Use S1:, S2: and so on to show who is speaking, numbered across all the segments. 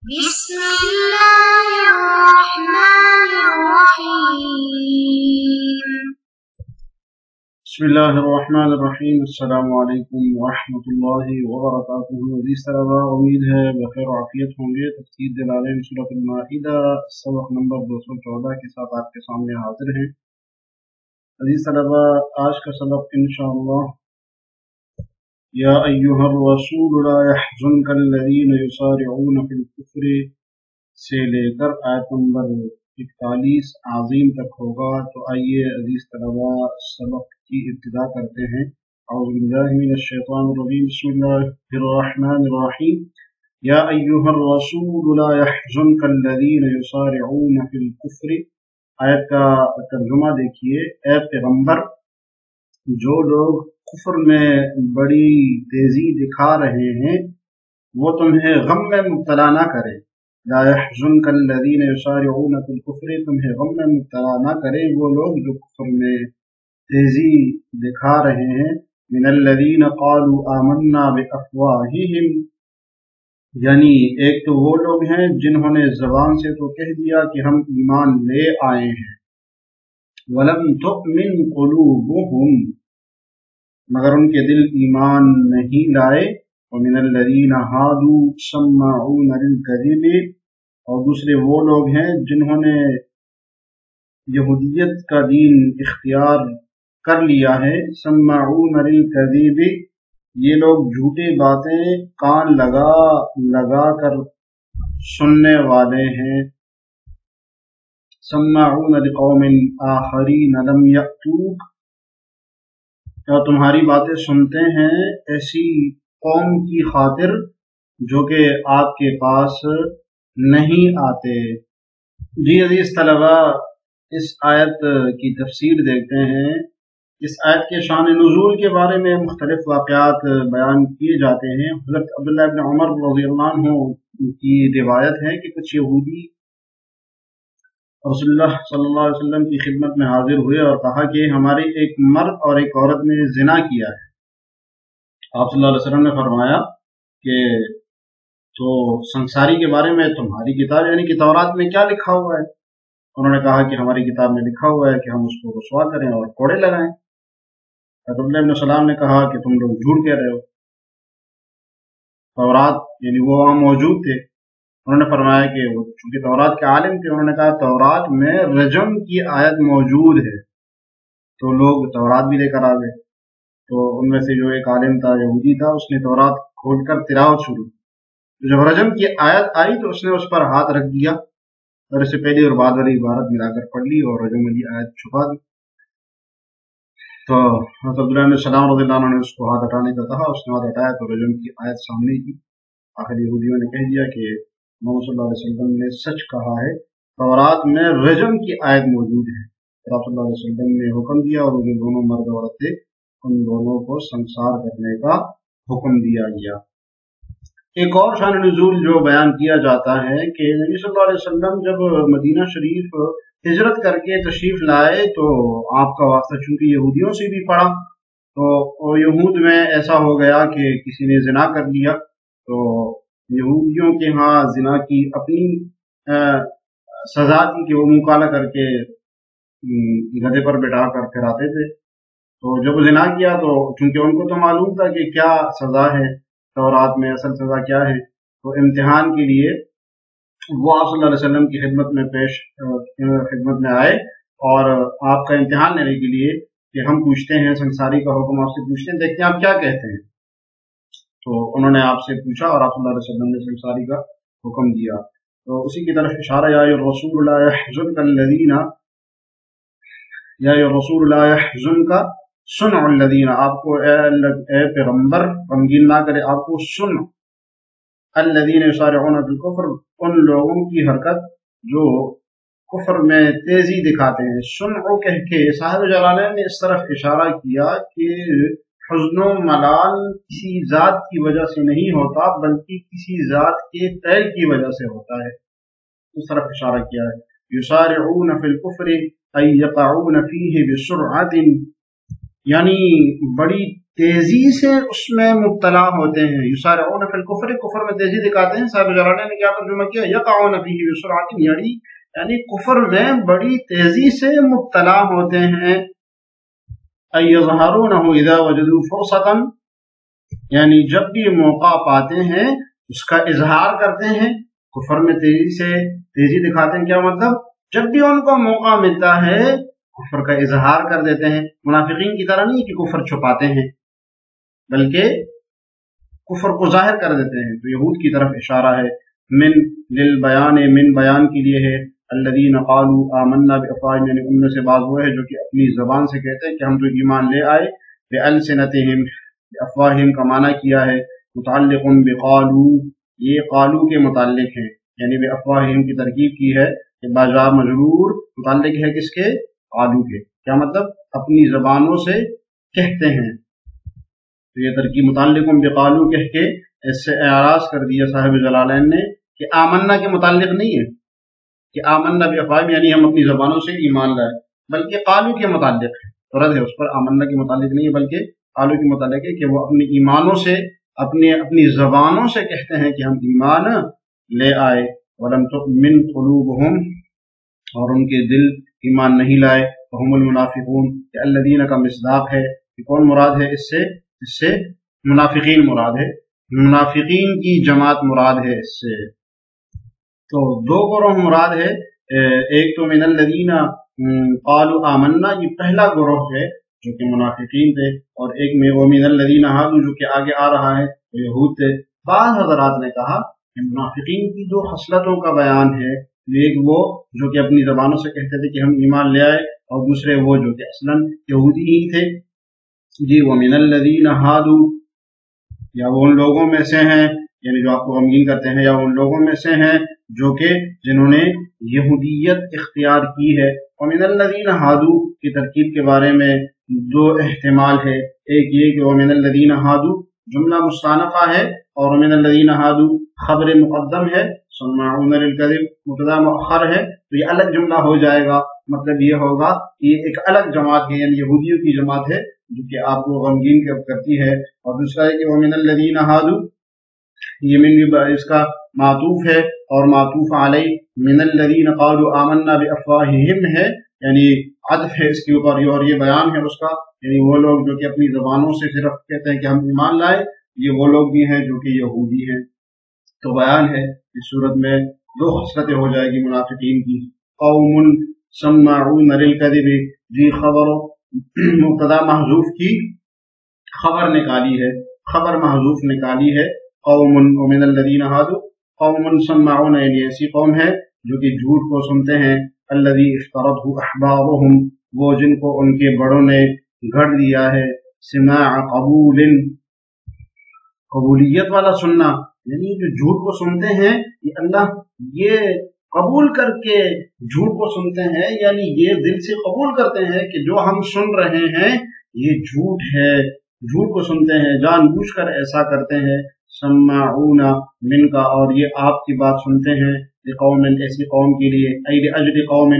S1: بسم الله الرحمن الرحيم.
S2: بسم الله الرحمن الرحیم. السلام علیکم ورحمۃ اللہ وبرکاتہ. عزیز طلباء، امید ہے بخیر و عافیت ہوں گے. تفسیر جلالین سورۃ المائدہ سبق نمبر 214 کے ساتھ آپ کے سامنے حاضر ہیں. عزیز طلباء، آج کا سبق انشاءاللہ یا ایھا الرسول لا يحزنک الذین یسارعون فی الکفر سے لے کر آیت نمبر 41 عظیم تک ہوگا. تو آئیے عزیز طلباء سبق کی ابتدا کرتے ہیں. اعوذ باللہ من الشیطان الرجیم. بسم اللہ الرحمن الرحیم. یا ایھا الرسول لا يحزنک الذین یسارعون فی الکفر. آیت کا ترجمہ دیکھیے. اے پیغمبر، جو لوگ کفر میں بڑی تیزی دکھا رہے ہیں وہ تمہیں غم میں مبتلا نہ کرے. لا يحزنک الذین یسارعون فی الکفر، تمہیں غم میں مبتلا نہ کرے وہ لوگ جو کفر میں تیزی دکھا رہے ہیں. من الذین قالوا آمنا بافواہہم، یعنی ایک تو وہ لوگ ہیں جنہوں نے زبان سے تو کہہ دیا کہ ہم ایمان لے آئے ہیں. ولم تؤمن قلوبہم، مگر ان کے دل ایمان نہیں لائے. ومن الذین ہادوا سماعون للکذب، اور دوسرے وہ لوگ ہیں جنہوں نے یہودیت کا دین اختیار کر لیا ہے. سماعون للکذب، یہ لوگ جھوٹے باتیں کان لگا لگا کر سننے والے ہیں. سماعون لقوم آخرین لم یأتوک، تمہاری باتیں سنتے ہیں ایسی قوم کی خاطر جو کہ آپ کے پاس نہیں آتے. جی عزیز طلباء، اس آیت کی تفسیر دیکھتے ہیں. اس آیت کے شان نزول کے بارے میں مختلف واقعات بیان کیے جاتے ہیں. حضرت عبداللہ بن عمر رضی اللہ عنہ کی روایت ہے کہ کچھ یہودی رسول اللہ صلی اللہ علیہ وسلم کی خدمت میں حاضر ہوئے اور کہا کہ ہمارے ایک مرد اور ایک عورت نے زنا کیا ہے. آپ صلی اللہ علیہ وسلم نے فرمایا کہ تو سنساری کے بارے میں تمہاری کتاب یعنی کہ تورات میں کیا لکھا ہوا ہے؟ انہوں نے کہا کہ ہماری کتاب میں لکھا ہوا ہے کہ ہم اس کو رسوا کریں اور کوڑے لگائیں. عبداللہ بن سلام نے کہا کہ تم لوگ جھوٹ کہہ رہے ہو. تورات یعنی وہ وہاں موجود تھے. انہوں نے فرمایا کہ وہ چونکہ تورات کے عالم تھے، انہوں نے کہا تورات میں رجم کی آیت موجود ہے. تو لوگ تورات بھی لے کر آ گئے. تو ان میں سے جو ایک عالم تھا، یہودی تھا، اس نے تورات کھول کر تلاوت شروع کی. جب رجم کی آیت آئی تو اس نے اس پر ہاتھ رکھ دیا اور اسے پہلی اور بعد والی عبارت ملا کر پڑھ لی اور رجم والی آیت چھپا دی. تو حضرت عبداللہ بن سلام رضی اللہ عنہ نے اس کو ہاتھ ہٹانے کا کہا. اس نے ہاتھ ہٹایا تو رجم کی آیت سامنے کی. آخر یہودیوں نے کہہ دیا کہ محمد صلی اللہ علیہ وسلم نے سچ کہا ہے، تورات میں رجم کی آیت موجود ہے. آپ صلی اللہ علیہ وسلم نے حکم دیا اور جو دونوں مرد عورت تھے ان دونوں کو سنسار کرنے کا حکم دیا گیا. ایک اور شان نزول جو بیان کیا جاتا ہے کہ نبی صلی اللہ علیہ وسلم جب مدینہ شریف ہجرت کر کے تشریف لائے تو آپ کا واسطہ چونکہ یہودیوں سے بھی پڑا، تو یہود میں ایسا ہو گیا کہ کسی نے زنا کر لیا. تو یہودیوں کے ہاں زنا کی اپنی سزا تھی کہ وہ منہ کالا کر کے گدھے پر بٹھا کر پھراتے تھے. تو جب زنا کیا تو چونکہ ان کو تو معلوم تھا کہ کیا سزا ہے تورات میں، اصل سزا کیا ہے، تو امتحان کے لیے وہ آپ صلی اللہ علیہ وسلم کی خدمت میں آئے اور آپ کا امتحان لینے کے لیے کہ ہم پوچھتے ہیں، سنساری کا حکم آپ سے پوچھتے ہیں، دیکھتے ہیں آپ کیا کہتے ہیں. تو انہوں نے آپ سے پوچھا اور آپ صلی اللہ علیہ وسلم نے سنساری کا حکم دیا. تو اسی کی طرف اشارہ یا رسول لا يحزنک الذین، یا رسول لا يحزنک صنع الذین، آپ کو اے پیغمبر غمگین نہ کرے آپ کو صنع الذین یسارعون فی الکفر، ان لوگوں کی حرکت جو کفر میں تیزی دکھاتے ہیں. صنع کہہ کے صاحب جلالین نے اس طرف اشارہ کیا کہ حزن و ملال کسی ذات کی وجہ سے نہیں ہوتا بلکہ کسی ذات کے فعل کی وجہ سے ہوتا ہے. اس طرف اشارہ کیا ہے. یسارعون فی الکفر ای یقعون فیہ بسرعۃ، یعنی بڑی تیزی سے اس میں مبتلا ہوتے ہیں. یسارعون فی الکفر، کفر میں تیزی دکھاتے ہیں. صاحب جلالین نے کیا ترجمہ کیا؟ یقعون فیہ بسرعۃ، یعنی کفر میں بڑی تیزی سے مبتلا ہوتے ہیں. ای یظہرونہ اذا وجدوا فرصۃ، یعنی جب بھی موقع پاتے ہیں اس کا اظہار کرتے ہیں. کفر میں تیزی دکھاتے ہیں، کیا مطلب؟ جب بھی ان کو موقع ملتا ہے کفر کا اظہار کر دیتے ہیں. منافقین کی طرح نہیں کہ کفر چھپاتے ہیں، بلکہ کفر کو ظاہر کر دیتے ہیں. تو یہود کی طرف اشارہ ہے. من للبیان، من بیان کے لیے ہے. الذین قالوا آمنا بافواہہم، یعنی ان میں سے بعض وہ ہے جو کہ اپنی زبان سے کہتے ہیں کہ ہم تو ایمان لے آئے. بألسنتہم، بافواہہم کا معنی کیا ہے متعلق بقالوا، یہ قالو کے متعلق ہے، یعنی بافواہہم کی ترکیب کی ہے کہ باجا مجرور متعلق ہے کس کے؟ قالو کے. کیا مطلب؟ اپنی زبانوں سے کہتے ہیں. تو یہ ترکیب متعلق بقالو کہہ کے اس سے اعراض کر دیا صاحب جلالین نے کہ آمنا کے متعلق نہیں ہے کہ آمنا بافواہہم یعنی ہم اپنی زبانوں سے ایمان لائے، بلکہ قالو کے متعلق ہے. رد ہے اس پر، آمنا کے متعلق نہیں ہے بلکہ قالو کے متعلق ہے کہ وہ اپنی ایمانوں سے، اپنی زبانوں سے کہتے ہیں کہ ہم ایمان لے آئے. ولم تؤمن قلوبہم، اور ان کے دل ایمان نہیں لائے. وهم المنافقون، کہ الذین کا مصداق ہے. کہ کون مراد ہے اس سے منافقین مراد ہے، منافقین کی جماعت مراد ہے اس سے. تو دو گروہ مراد ہے. ایک تو من الذین قالوا آمنا، یہ پہلا گروہ ہے جو کہ منافقین تھے، اور ایک میں وہ من الذین ہادوا جو کہ آگے آ رہا ہے وہ یہود تھے. بعض حضرات نے کہا کہ منافقین کی دو خصلتوں کا بیان ہے. ایک وہ جو کہ اپنی زبانوں سے کہتے تھے کہ ہم ایمان لے آئے، اور دوسرے وہ جو کہ اصلاً یہودی ہی تھے. جی ومن الذین ہادوا، یا وہ ان لوگوں میں سے ہیں، یعنی جو آپ کو غمگین کرتے ہیں، یا ان لوگوں میں سے ہیں جو کہ جنہوں نے یہودیت اختیار کی ہے. ومن الذین ہادوا کی ترکیب کے بارے میں دو احتمال ہے. ایک یہ کہ ومن الذین ہادوا جملہ مستانفہ ہے، اور ومن الذین ہادوا خبر مقدم ہے، سماعون للکذب مبتدا مؤخر ہے، تو یہ الگ جملہ ہو جائے گا. مطلب یہ ہوگا کہ یہ ایک الگ جماعت ہے، یعنی یہودیوں کی جماعت ہے جو کہ آپ کو غمگین کرتی ہے. اور دوسرا ہے کہ ومن الذین ہادوا، یہ من اس کا معطوف ہے اور معطوف علی من الذین قالوا آمنا بافواہہم ہے، یعنی عطف ہے اس کے اوپر، اور یہ بیان ہے اس کا، یعنی وہ لوگ جو کہ اپنی زبانوں سے صرف کہتے ہیں کہ ہم ایمان لائے، یہ وہ لوگ بھی ہیں جو کہ یہودی ہیں. تو بیان ہے اس صورت میں دو خصلتیں ہو جائے گی منافقین کی. قوم سماعون للکذب، جی خبر مبتدا محذوف کی خبر نکالی ہے، خبر محذوف نکالی ہے. قوم ومن الذین ہادوا قوم سماعون، یعنی ایسی قوم ہے جو کہ جھوٹ کو سنتے ہیں. الذی اشترته احبارهم، وہ جن کو ان کے بڑوں نے گھڑ دیا ہے. سماع قبول، قبولیت والا سننا، یعنی جو جھوٹ کو سنتے ہیں یہ اللہ یہ قبول کر کے جھوٹ کو سنتے ہیں، یعنی یہ دل سے قبول کرتے ہیں کہ جو ہم سن رہے ہیں یہ جھوٹ ہے، جھوٹ کو سنتے ہیں، جان بوجھ کر ایسا کرتے ہیں. سماعون من کا، اور یہ آپ کی بات سنتے ہیں، لقوم ایسی قوم کے لیے، ای لاجل قوم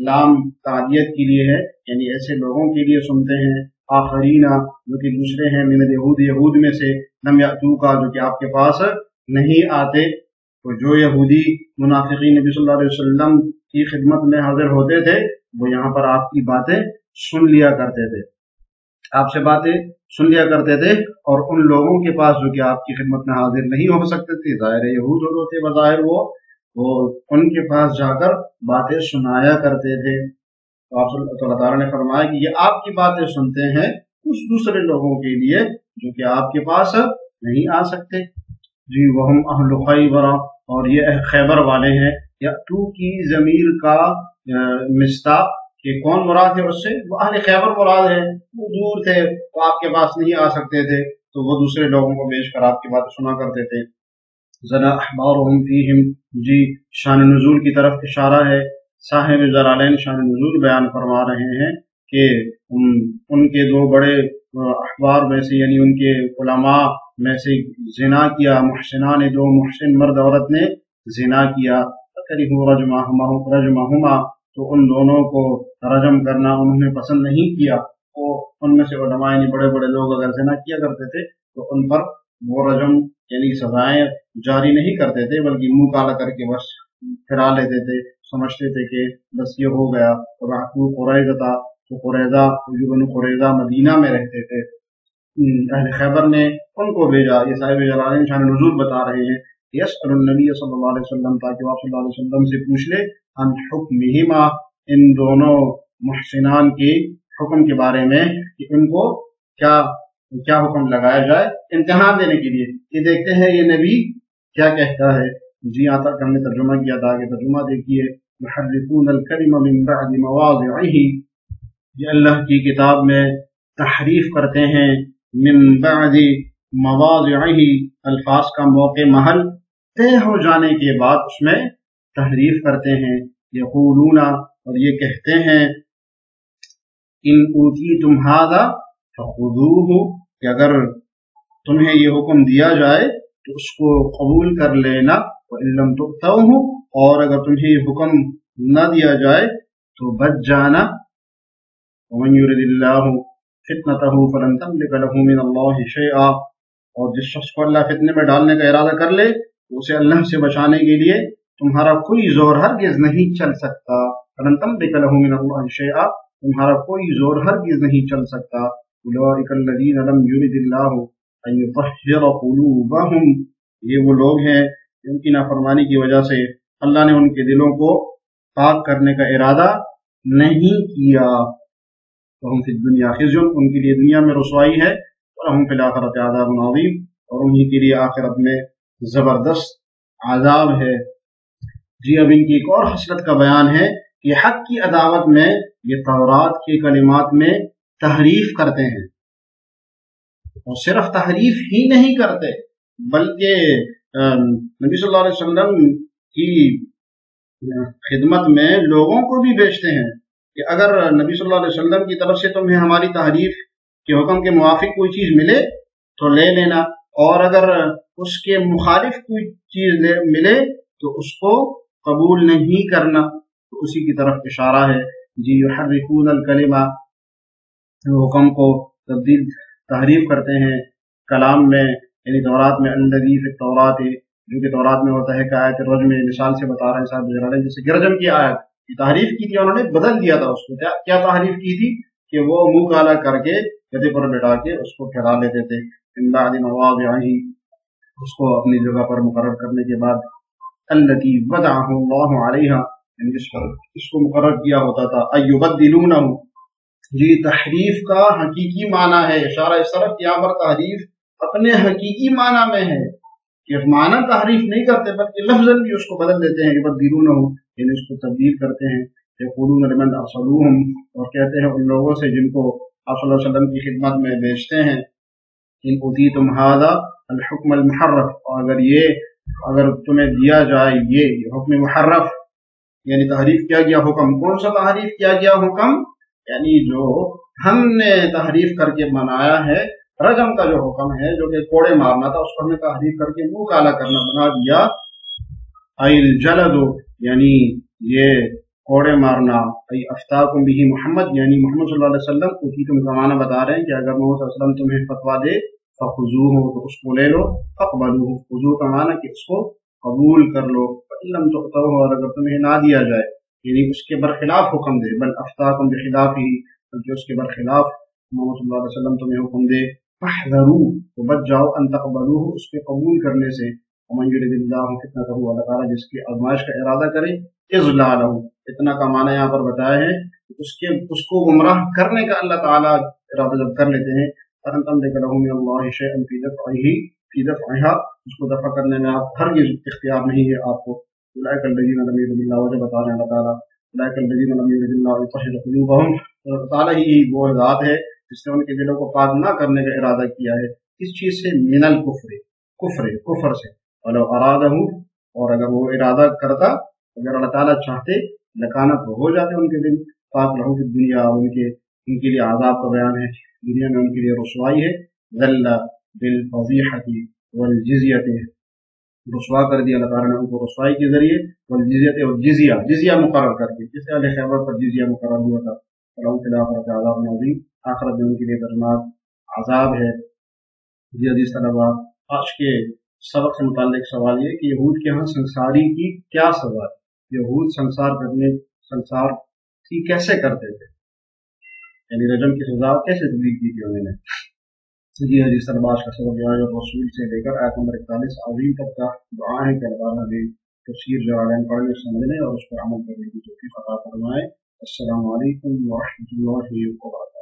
S2: لام تعدیت کے لیے ہے، یعنی ایسے لوگوں کے لیے سنتے ہیں. آخرین جو کہ دوسرے ہیں، من الیہود یہود میں سے، لم یاتوکا جو کہ آپ کے پاس نہیں آتے. تو جو یہودی منافقین نبی صلی اللہ علیہ وسلم کی خدمت میں حاضر ہوتے تھے وہ یہاں پر آپ کی باتیں سن لیا کرتے تھے، آپ سے باتیں سن لیا کرتے تھے. اور ان لوگوں کے پاس جو کہ آپ کی خدمت میں حاضر نہیں ہو سکتے تھے، ظاہر یہود ہوتے بظاہر وہ ان کے پاس جا کر باتیں سنایا کرتے تھے. تو اللہ تعالیٰ نے فرمایا کہ یہ آپ کی باتیں سنتے ہیں اس دوسرے لوگوں کے لیے جو کہ آپ کے پاس نہیں آ سکتے. جی وہم اہل خیبر، اور یہ خیبر والے ہیں. یاتو کی ضمیر کا مصداق کہ کون مراد ہے اس سے، وہ اہل خیبر مراد ہے. وہ دور تھے، وہ آپ کے پاس نہیں آ سکتے تھے، تو وہ دوسرے لوگوں کو بیچ کر آپ کی باتیں سنا کرتے تھے. ذرا احبارہم فیہم، جی شان نزول کی طرف اشارہ ہے. صاحب جلالین شان نزول بیان فرما رہے ہیں کہ ان کے دو بڑے احبار میں سے، یعنی ان کے علماء میں سے زنا کیا، محسنان، دو محسن مرد عورت نے زنا کیا. رجمہما، تو ان دونوں کو رجم کرنا انہوں نے پسند نہیں کیا. وہ ان میں سے علماء یعنی بڑے بڑے لوگ اگر زنا کیا کرتے تھے تو ان پر وہ رجم یعنی سزائیں جاری نہیں کرتے تھے، بلکہ منہ کالا کر کے بس پھرا لیتے تھے، سمجھتے تھے کہ بس یہ ہو گیا۔ قریظہ تھا تو قریظہ مدینہ میں رہتے تھے، اہل خیبر نے ان کو بھیجا۔ یہ صاحب جلالین شان نزول بتا رہے ہیں، یسأل النبی صلی اللہ علیہ وسلم، تاکہ آپ صلی اللہ علیہ وسلم سے پوچھ لے عن حکمہما، ان دونوں محسنان کی حکم کے بارے میں کہ ان کو کیا حکم لگایا جائے امتحان دینے کے لیے، کہ دیکھتے ہیں یہ نبی کیا کہتا ہے۔ جی یہاں تک ہم نے ترجمہ کیا تھا، کہ ترجمہ دیکھیے، یحرفون الکلم من بعد مواضعہ، یہ اللہ کی کتاب میں تحریف کرتے ہیں، من بعد مواضعہ، الفاظ کا موقع محل طے ہو جانے کے بعد اس میں تحریف کرتے ہیں۔ یقولون، اور یہ کہتے ہیں، ان اوتیتم ھذا فخذوہ، کہ اگر تمہیں یہ حکم دیا جائے تو اس کو قبول کر لینا، وَإِن لَّمْ تُؤْتَوْهُ، اور اگر تمہیں یہ حکم نہ دیا جائے تو بچ جانا۔ وَمَن يُرِدِ اللَّهُ فِتْنَتَهُ فَلَن تَمْلِكَ لَهُ مِنَ اللَّهِ شَيْئًا، اور جس شخص کو اللہ فتنے میں ڈالنے کا ارادہ کر لے تو اسے اللہ سے بچانے کے لیے تمہارا کوئی زور ہرگز نہیں چل سکتا۔ فَلَن تَمْلِكَ لَهُ مِنَ اللَّهِ شَيْئًا، تمہارا کوئی زور ہرگز نہیں چل سکتا۔ أُولَٰئِكَ الَّذِينَ لَمْ يُرِدِ اللَّهُ أَن يُطَهِّرَ قُلُوبَهُمْ، یہ وہ لوگ ہیں جن کی نافرمانی کی وجہ سے اللہ نے ان کے دلوں کو پاک کرنے کا ارادہ نہیں کیا۔ وَهُمْ فِي الدُّنْيَا خِزْيٌ، ان کے لیے دنیا میں رسوائی ہے، وَلَهُمْ فِي الْآخِرَةِ عَذَابٌ عَظِيمٌ، اور انہی کے لیے آخرت میں زبردست عذاب ہے۔ جی اب ان کی ایک اور خصلت کا بیان ہے کہ حق کی عداوت میں یہ تورات کے کلمات میں تحریف کرتے ہیں، اور صرف تحریف ہی نہیں کرتے بلکہ نبی صلی اللہ علیہ وسلم کی خدمت میں لوگوں کو بھی بیچتے ہیں کہ اگر نبی صلی اللہ علیہ وسلم کی طرف سے تمہیں ہماری تحریف کے حکم کے موافق کوئی چیز ملے تو لے لینا، اور اگر اس کے مخالف کوئی چیز ملے تو اس کو قبول نہیں کرنا۔ تو اسی کی طرف اشارہ ہے۔ جی یحرفون الکلمہ، حکم کو تحریف کرتے ہیں کلام میں، یعنی تورات میں، الذی فی التوراۃ، جو کہ تورات میں ہوتا ہے، کہ آیت الرجم مثال سے بتا رہے ہیں صاحب جلالین، جیسے گرجم کی آیت کی تحریف کی تھی، انہوں نے بدل دیا تھا اس کو۔ کیا تحریف کی تھی؟ کہ وہ منہ کالا کر کے گدھے پر بٹھا کے اس کو پھیلا لیتے تھے، من بعد مواضعہ، اس کو اپنی جگہ پر مقرر کرنے کے بعد، التی وضعہ اللہ علیہا، یعنی جس پر اس کو مقرر کیا ہوتا تھا، ایبدلونہ۔ جی تحریف کا حقیقی معنی ہے، اشارہ اس طرف یہاں پر تحریف اپنے حقیقی معنی میں ہے، کہ معنی تحریف نہیں کرتے بلکہ لفظاً بھی اس کو بدل دیتے ہیں، یبدلونہ، یعنی اس کو تبدیل کرتے ہیں۔ یقولون لمن ارسلوہم، اور کہتے ہیں ان لوگوں سے جن کو آپ صلی اللہ علیہ وسلم کی خدمت میں بیچتے ہیں، ان اوتیتم ھذا الحکم المحرف، اور اگر تمہیں دیا جائے یہ حکم محرف، یعنی تحریف کیا گیا حکم، کون سا تحریف کیا گیا حکم؟ یعنی جو ہم نے تحریف کر کے بنایا ہے، رجم کا جو حکم ہے، جو کہ کوڑے مارنا تھا، اس کو ہم نے تحریف کر کے منہ کالا کرنا بنا دیا۔ الجلد، یعنی یہ کوڑے مارنا، افتاکم بہ محمد، یعنی محمد صلی اللہ علیہ وسلم کو کی تم کا معنی بتا رہے ہیں کہ اگر محمد صلی اللہ علیہ وسلم تمہیں فتویٰ دے فخذوہ، تو اس کو لے لو، فاقبلوہ، خذو کا معنی کہ اس کو قبول کر لو، فإن لم تؤتوہ، اور اگر تمہیں نہ دیا جائے، یعنی اس کے برخلاف حکم دے، بل افتاکم بخلافہ، بلکہ اس کے برخلاف محمد صلی اللہ علیہ وسلم تمہیں حکم دے، فاحذروا، تو بچ جاؤ، ان تقبلوہ، اس کے قبول کرنے سے۔ ومن یرد اللہ فتنتہ، اللہ تعالیٰ جس کی آزمائش کا ارادہ کرے، اضلالہ، فتنہ کا معنی یہاں پر بتایا ہے، اس کو گمراہ کرنے کا اللہ تعالیٰ ارادہ جب کر لیتے ہیں، فلن تملک له من اللہ شیئا فی دفعہا، اس کو دفع کرنے میں آپ ہرگز اختیار نہیں ہے آپ کو۔ اولئک الذین لم یرد اللہ، وجہ بتا رہے ہیں اللہ تعالیٰ، اولئک الذین لم یرد اللہ یطہر قلوبہم، اللہ تعالیٰ ہی وہ ذات ہے جس نے ان کے دلوں کو پاک نہ کرنے کا ارادہ کیا ہے، اس چیز سے، من الکفر، کفر سے، ولو ارادہ، اور اگر وہ ارادہ کرتا، اگر اللہ تعالیٰ چاہتے، لکانت ہو جاتے ان کے دل پاک، لہو فی الدنیا، ان کے لیے عذاب کا بیان ہے، دنیا میں ان کے لیے رسوائی ہے، ذل بالفضیحۃ والجزیۃ، رسوا کر دیا اللہ تعالیٰ نے ان کو رسوائی کے ذریعے، والجزیۃ، اور جزیہ مقرر کر دی، جیسے اہل خیبر پر جزیہ مقرر ہوا تھا، ولهم في الآخرة عذاب عظيم، آخرت میں ان کے لیے دردناک عذاب ہے۔ جی عزیز طلباء، آج کے سبق سے متعلق سوال یہ کہ یہود کے ہاں سنساری کی کیا سزا ہے؟ یہود سنسار کی کیسے کرتے تھے، یعنی رجم کی سزا کیسے تبدیل کی تھی انہوں نے؟ جی عزیز طلباء، آج کا سبق آئے اور رسول سے لے کر آیت نمبر 41 عظیم تک کا دعا ہے کہ اللہ تعالیٰ ہمیں تفسیر جلالین پڑھنے سمجھنے اور اس پر عمل کرنے کی توفیق عطا فرمائے۔ السلام علیکم ورحمۃ اللہ وبرکاتہ۔